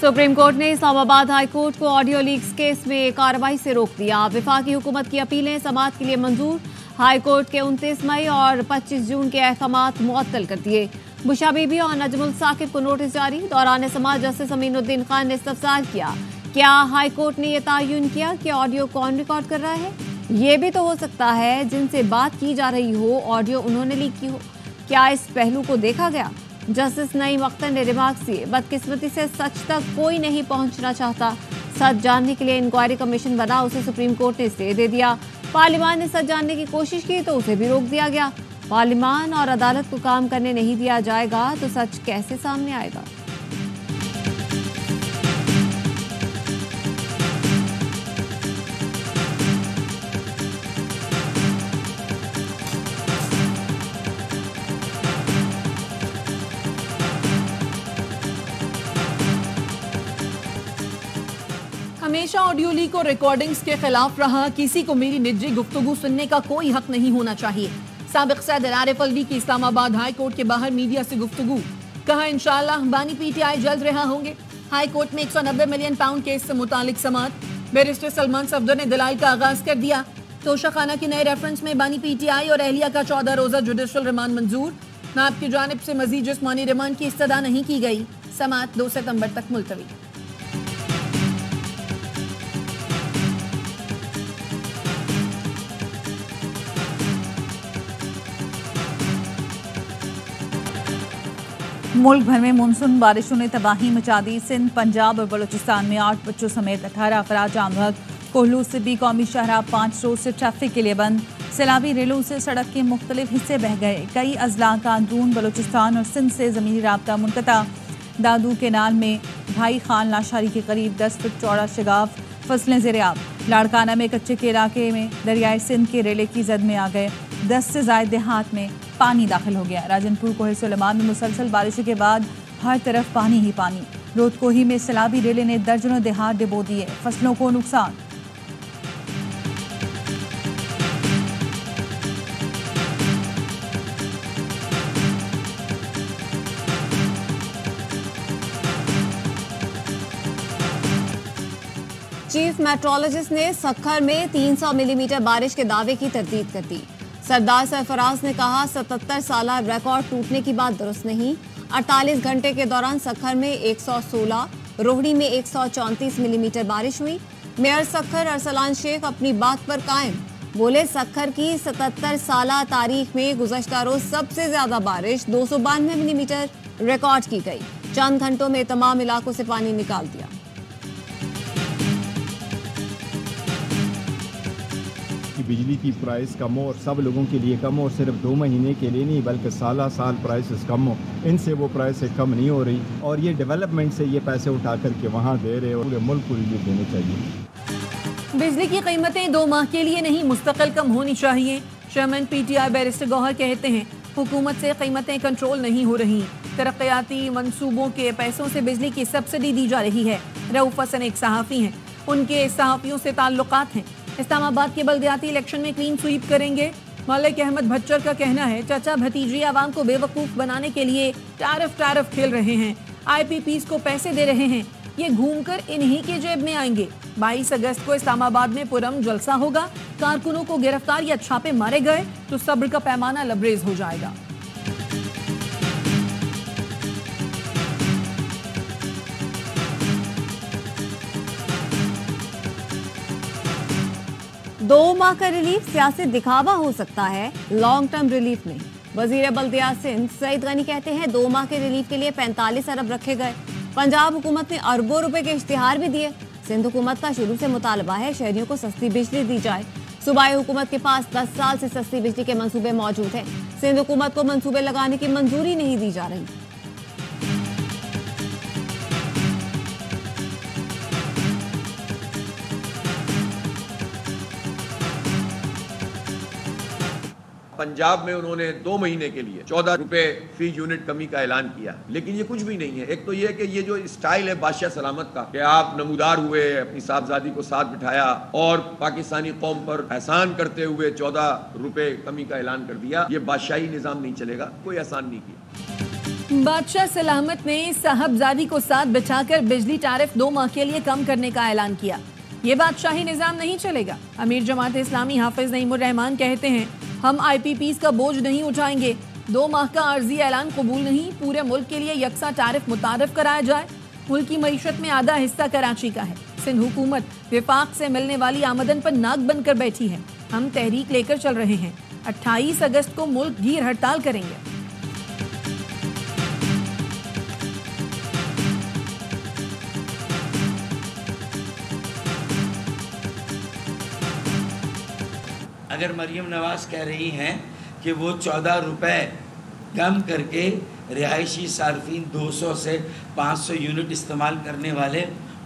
Supreme court ने Islamabad high court को audio leaks case में कार्रवाई से रोक दिया। वफाकी हुकूमत की अपीलें समाअत के लिए मंजूर। हाई कोर्ट के 29 मई और 25 जून के अहकामात मुअत्तल कर दिए। बुशा बीबी और नजमुल साकिब को नोटिस जारी। दौरान समाअत जस्टिस अमीनुद्दीन खान ने इस्तफसार किया, क्या हाई कोर्ट ने यह तयन किया कि ऑडियो कौन रिकॉर्ड कर रहा है? ये भी तो हो सकता है जिनसे बात की जा रही हो ऑडियो उन्होंने लीक की हो। क्या इस पहलू को देखा गया? जस्टिस नईम अख्तर ने रिमार्क किए, बदकिस्मती से सच तक कोई नहीं पहुंचना चाहता। सच जानने के लिए इंक्वायरी कमीशन बना, उसे सुप्रीम कोर्ट ने स्टे दे दिया। पार्लियामान ने सच जानने की कोशिश की तो उसे भी रोक दिया गया। पार्लियामान और अदालत को काम करने नहीं दिया जाएगा तो सच कैसे सामने आएगा? हमेशा ऑडियो लीक और रिकॉर्डिंग्स के खिलाफ रहा। किसी को मेरी निजी गुफ्तगू सुनने का कोई हक नहीं होना चाहिए। साबिक सदर आरिफ अलवी की इस्लामाबाद हाई कोर्ट के बाहर मीडिया से गुफ्तगू। कहा, इंशाअल्लाह बानी पीटीआई जल्द रिहा होंगे। हाई कोर्ट में 190 मिलियन पाउंड केस से मुतालिक समाअत। बैरिस्टर सलमान सफदर ने दलाइल का आगाज कर दिया। तोशाखाना के नए रेफरेंस में बानी पीटीआई और अहलिया का 14 रोजा जुडिशल रिमांड मंजूर। नाब की जानिब से मजीद जिस्मानी रिमांड की इस्तदा नहीं की गई। समाअत 2 सितंबर तक मुलतवी। मुल्क भर में मानसून बारिशों ने तबाही मचा दी। सिंध, पंजाब और बलूचिस्तान में 8 बच्चों समेत 18 अफराद जाम बहक। कोहलू सिब्बी कौमी शाहराह 5 रोज से ट्रैफिक के लिए बंद। सैलाबी रेलों से सड़क के मुख्तलिफ हिस्से बह गए। कई अजला का अंदरून बलूचिस्तान और सिंध से ज़मीनी राब्ता मुनक़ता। दादू केनाल में भाई खान लाशारी के करीब 10 फुट चौड़ा शगाफ। फसलें ज़ेर-ए-आब। लाड़काना में कच्चे के इलाके में दरियाए सिंध के रेले की जद में आ गए। 10 से ज़ायद देहात में पानी दाखिल हो गया। राजनपुर कोहे सुलेमान में मुसलसल बारिशों के बाद हर तरफ पानी ही पानी। रोदकोही में सैलाबी रेले ने दर्जनों देहात डुबो दिए। फसलों को नुकसान। चीफ मेट्रोलॉजिस्ट ने सखर में 300 मिलीमीटर बारिश के दावे की तरदीद कर दी। सरदार सरफराज ने कहा, 77 साल रिकॉर्ड टूटने की बात दुरुस्त नहीं। 48 घंटे के दौरान सखर में 116, रोहड़ी में 134 मिलीमीटर बारिश हुई। मेयर सखर अरसलान शेख अपनी बात पर कायम। बोले, सखर की 77 साल तारीख में गुज़श्ता रोज सबसे ज्यादा बारिश 292 मिलीमीटर रिकॉर्ड की गई। चंद घंटों में तमाम इलाकों से पानी निकाल दिया। बिजली की प्राइस कम हो और सब लोगों के लिए कम हो, और सिर्फ 2 महीने के लिए नहीं बल्कि साल प्राइसेस कम हो। इनसे वो प्राइस कम नहीं हो रही और ये डेवलपमेंट से ये पैसे उठा करके वहाँ दे रहे और पूरे मुल्क को रिलीफ देने चाहिए। बिजली की कीमतें 2 माह के लिए नहीं मुस्तकिल कम होनी चाहिए। चेयरमैन पीटीआई बैरिस्टर गौहर कहते हैं, हुकूमत से कीमतें कंट्रोल नहीं हो रही। तरक्याती मंसूबों के पैसों से बिजली की सब्सिडी दी जा रही है। रऊफ हसन एक सहाफ़ी हैं, उनके सहाफ़ियों से ताल्लुकात हैं। इस्लामाबाद के बल्दियाती इलेक्शन में क्लीन स्वीप करेंगे। मलिक अहमद भच्चर का कहना है, चाचा भतीजी आवाम को बेवकूफ़ बनाने के लिए टैरिफ खेल रहे हैं। IPPs को पैसे दे रहे हैं, ये घूमकर इन्हीं के जेब में आएंगे। 22 अगस्त को इस्लामाबाद में पुरम जलसा होगा। कारकुनों को गिरफ्तार या छापे मारे गए तो सब्र का पैमाना लबरेज हो जाएगा। दो माह का रिलीफ सियासी दिखावा हो सकता है, लॉन्ग टर्म रिलीफ नहीं। वजीर बल्दिया सिंध सईद गनी कहते हैं, 2 माह के रिलीफ के लिए 45 अरब रखे गए। पंजाब हुकूमत ने अरबों रुपए के इश्तिहार भी दिए। सिंध हुकूमत का शुरू से मुतालबा है शहरियों को सस्ती बिजली दी जाए। सूबाई हुकूमत के पास 10 साल से सस्ती बिजली के मंसूबे मौजूद हैं। सिंध हुकूमत को मंसूबे लगाने की मंजूरी नहीं दी जा रही। पंजाब में उन्होंने 2 महीने के लिए 14 रुपए फी यूनिट कमी का ऐलान किया, लेकिन ये कुछ भी नहीं है। एक तो ये कि ये जो स्टाइल है बादशाह सलामत का, कि आप नमूदार हुए, अपनी साहबजादी को साथ बिठाया और पाकिस्तानी कौम पर एहसान करते हुए 14 रुपए कमी का ऐलान कर दिया, ये बादशाही निजाम नहीं चलेगा। कोई एहसान नहीं किया। बादशाह सलामत ने साहबजादी को साथ बिठाकर बिजली टैरिफ 2 माह के लिए कम करने का ऐलान किया। ये बादशाही निजाम नहीं चलेगा। अमीर जमात इस्लामी हाफिज नईमुर रहमान कहते हैं, हम IPPs का बोझ नहीं उठाएंगे। 2 माह का आर्जी ऐलान कबूल नहीं। पूरे मुल्क के लिए यकसा टैरिफ मुतारिफ कराया जाए। मुल्क की मईशत में आधा हिस्सा कराची का है। सिंध हुकूमत विफाक से मिलने वाली आमदन पर नाक बनकर बैठी है। हम तहरीक लेकर चल रहे हैं। 28 अगस्त को मुल्क घीर हड़ताल करेंगे। अगर मरियम नवाज कह रही हैं कि वो 14 रुपए कम करके रिहायशी सार्फिन 200 से 500 यूनिट इस्तेमाल करने वाले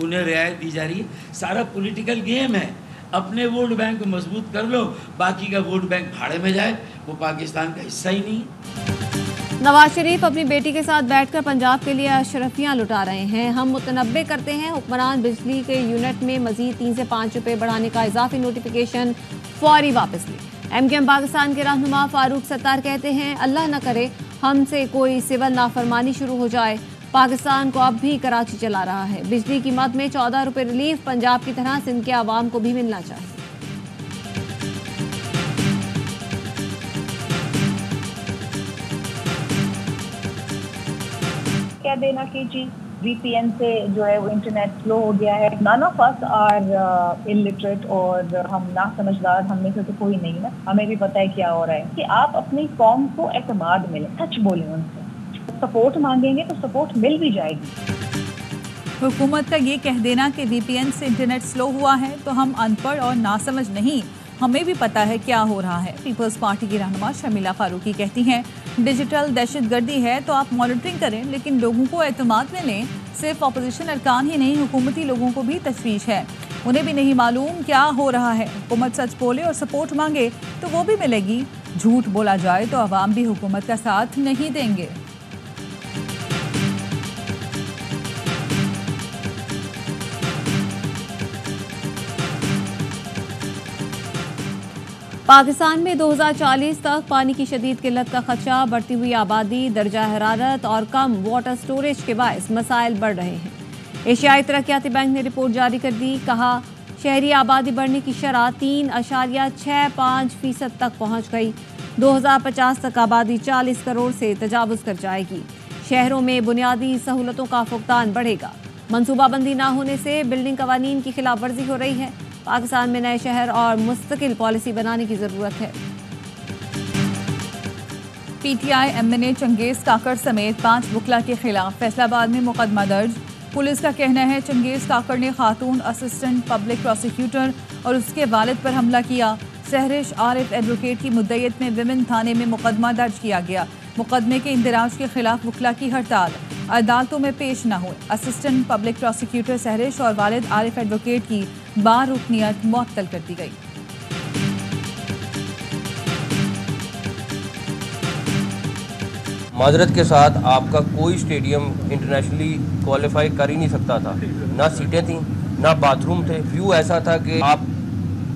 उन्हें रियायत दी जा रही है, सारा पॉलिटिकल गेम है। अपने वोट बैंक को मजबूत कर लो, बाकी का वोट बैंक भाड़े में जाए, वो पाकिस्तान का हिस्सा ही नहीं। नवाज शरीफ अपनी बेटी के साथ बैठकर पंजाब के लिए अशरफियां लुटा रहे हैं। हम मुतनब्बे करते हैं, हुक्मरान बिजली के यूनिट में मजीद 3 से 5 रुपए बढ़ाने का इजाफी नोटिफिकेशन फौरी वापस ले। MKM पाकिस्तान के रहनुमा फारूक सत्तार कहते हैं, अल्लाह न करे हमसे कोई सिविल नाफरमानी शुरू हो जाए। पाकिस्तान को अब भी कराची चला रहा है। बिजली की मद में 14 रुपए रिलीफ पंजाब की तरह सिंध के आवाम को भी मिलना चाहिए। कह देना कि जी VPN से जो है वो इंटरनेट स्लो हो गया है। None of us are illiterate और हम ना समझदार, हम में से तो कोई नहीं ना। हमें भी पता है क्या हो रहा है कि आप अपनी कौम को एतमाद मिले, सच बोले उनसे, सपोर्ट मांगेंगे तो सपोर्ट मिल भी जाएगी। हुकूमत का ये कह देना कि VPN से इंटरनेट स्लो हुआ है तो हम अनपढ़ और नासमझ नहीं, हमें भी पता है क्या हो रहा है। पीपल्स पार्टी की रहनुमा शमीला फारूकी कहती हैं, डिजिटल दहशतगर्दी है तो आप मॉनिटरिंग करें, लेकिन लोगों को एतमाद में लें। सिर्फ अपोजिशन अरकान ही नहीं, हुकूमती लोगों को भी तशवीश है। उन्हें भी नहीं मालूम क्या हो रहा है। हुकूमत सच बोले और सपोर्ट मांगे तो वो भी मिलेगी। झूठ बोला जाए तो अवाम भी हुकूमत का साथ नहीं देंगे। पाकिस्तान में 2040 तक पानी की शदीद किल्लत का खदशा। बढ़ती हुई आबादी, दर्जा हरारत और कम वाटर स्टोरेज के बायस मसाइल बढ़ रहे हैं। एशियाई तरक्याती बैंक ने रिपोर्ट जारी कर दी। कहा, शहरी आबादी बढ़ने की शरह 3.65% तक पहुंच गई। 2050 तक आबादी 40 करोड़ से तजावुज कर जाएगी। शहरों में बुनियादी सहूलतों का फुकदान बढ़ेगा। मनसूबाबंदी न होने से बिल्डिंग कवानीन की खिलाफ वर्जी हो रही है। पाकिस्तान में नए शहर और मुस्तकिल पॉलिसी बनाने की जरूरत है। PTI MNA चंगेज काकड़ समेत 5 वकला के खिलाफ फैसलाबाद में मुकदमा दर्ज। पुलिस का कहना है चंगेज काकड़ ने खातून असिस्टेंट पब्लिक प्रोसिक्यूटर और उसके वालिद पर हमला किया। सहरिश आरिफ एडवोकेट की मुद्दईयत में विमेन थाने में मुकदमा दर्ज किया गया। मुकदमे के इंदिराज के खिलाफ वकला की हड़ताल, अदालतों में पेश न हुए। असिस्टेंट पब्लिक प्रोसिक्यूटर सहरिश और वालिद आरिफ एडवोकेट की बार रुकनियत मुअत्तल कर दी गई। माजरत के साथ आपका कोई स्टेडियम इंटरनेशनली क्वालिफाई कर ही नहीं सकता था। ना सीटें थी, ना बाथरूम थे। व्यू ऐसा था कि आप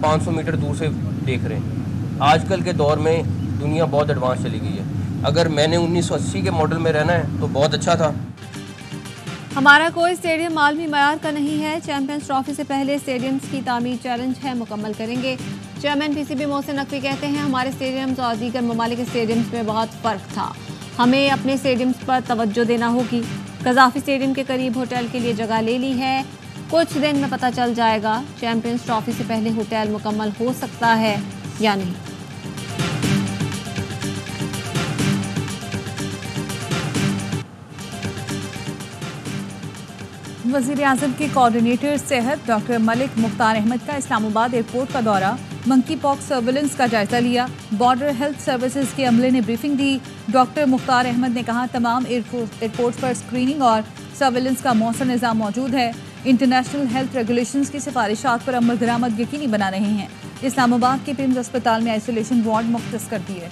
500 मीटर दूर से देख रहे हैं। आजकल के दौर में दुनिया बहुत एडवांस चली गई है। अगर मैंने 1980 के मॉडल में रहना है तो बहुत अच्छा था। हमारा कोई स्टेडियम आलमी मयार का नहीं है। चैंपियंस ट्रॉफी से पहले स्टेडियम्स की तामीर चैलेंज है, मुकम्मल करेंगे। चेयरमैन PCB मोहसिन नकवी कहते हैं, हमारे स्टेडियम्स और दीगर ममालिक के स्टेडियम्स में बहुत फ़र्क था। हमें अपने स्टेडियम्स पर तवज्जो देना होगी। कज़ाफ़ी स्टेडियम के करीब होटल के लिए जगह ले ली है। कुछ दिन में पता चल जाएगा चैंपियंस ट्रॉफी से पहले होटल मुकम्मल हो सकता है या नहीं। वज़ीर-ए-आज़म के कोऑर्डिनेटर सेहत डॉक्टर मलिक मुख्तार अहमद का इस्लामाबाद एयरपोर्ट का दौरा, मंकी पॉक्स सर्विलेंस का जायजा लिया। बॉर्डर हेल्थ सर्विसेज के अमले ने ब्रीफिंग दी। डॉक्टर मुख्तार अहमद ने कहा, तमाम एयरपोर्ट पर स्क्रीनिंग और सर्विलेंस का मौसर निज़ाम मौजूद है। इंटरनेशनल हेल्थ रेगुलेशंस की सिफारिशात पर अमल दरामद यकीनी बना रहे हैं। इस्लामाबाद के पिम्स अस्पताल में आइसोलेशन वार्ड मुख्तस कर दिए।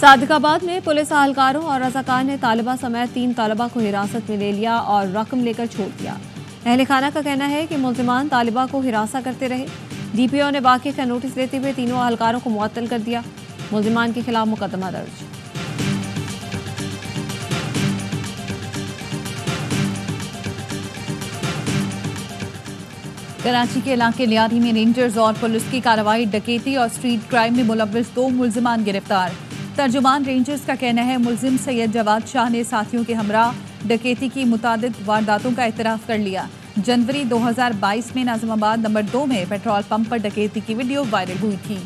सादिकाबाद में पुलिस अहलकारों और रज़ाकार ने तालिबा समेत 3 तालिबा को हिरासत में ले लिया और रकम लेकर छोड़ दिया। अहले खाना का कहना है कि मुल्ज़िमान तालिबा को हिरासा करते रहे। DPO ने वाक़े का नोटिस लेते हुए तीनों अहलकारों को मुअत्तल कर दिया। मुलजिमान के खिलाफ मुकदमा दर्ज। कराची के इलाके लियारी में रेंजर्स और पुलिस की कार्रवाई, डकैती और स्ट्रीट क्राइम में मुलव्विस 2 मुलजिमान गिरफ्तार। तर्जुमान रेंजर्स का कहना है मुलजिम सैयद जवाद शाह ने साथियों के हमरा डकैती की मुतादिद वारदातों का इतराफ कर लिया। जनवरी 2022 में नाजिमाबाद नंबर 2 में पेट्रोल पंप पर डकैती की वीडियो वायरल हुई थी।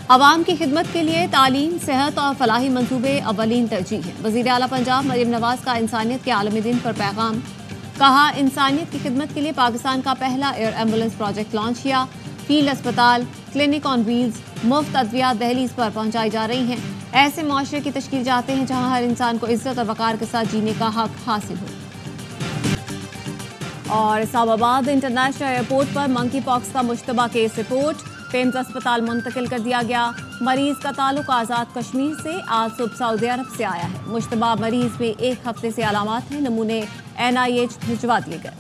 अवाम की खिदमत के लिए तालीम, सेहत और फलाही मंसूबे अव्वलीन तरजीह हैं। वज़ीर आला पंजाब मरियम नवाज का इंसानियत के आलमी दिन पर पैगाम। कहा, इंसानियत की खिदमत के लिए पाकिस्तान का पहला एयर एम्बुलेंस प्रोजेक्ट लॉन्च किया। फील्ड अस्पताल, क्लिनिक ऑन व्हील्स, मुफ्त अद्वियात दहलीज पर पहुंचाई जा रही हैं। ऐसे मुआशरे की तश्कील चाहते हैं जहां हर इंसान को इज्जत और वकार के साथ जीने का हक हासिल हो। और इस्लामाबाद इंटरनेशनल एयरपोर्ट पर मंकी पॉक्स का मुश्तबा केस रिपोर्ट, पेम्स अस्पताल मुंतकिल कर दिया गया। मरीज का ताल्लुक आज़ाद कश्मीर से आज सुबह सऊदी अरब से आया है। मुश्तबा मरीज में 1 हफ्ते से अलामात हैं। नमूने NIH भिजवा दिए गए।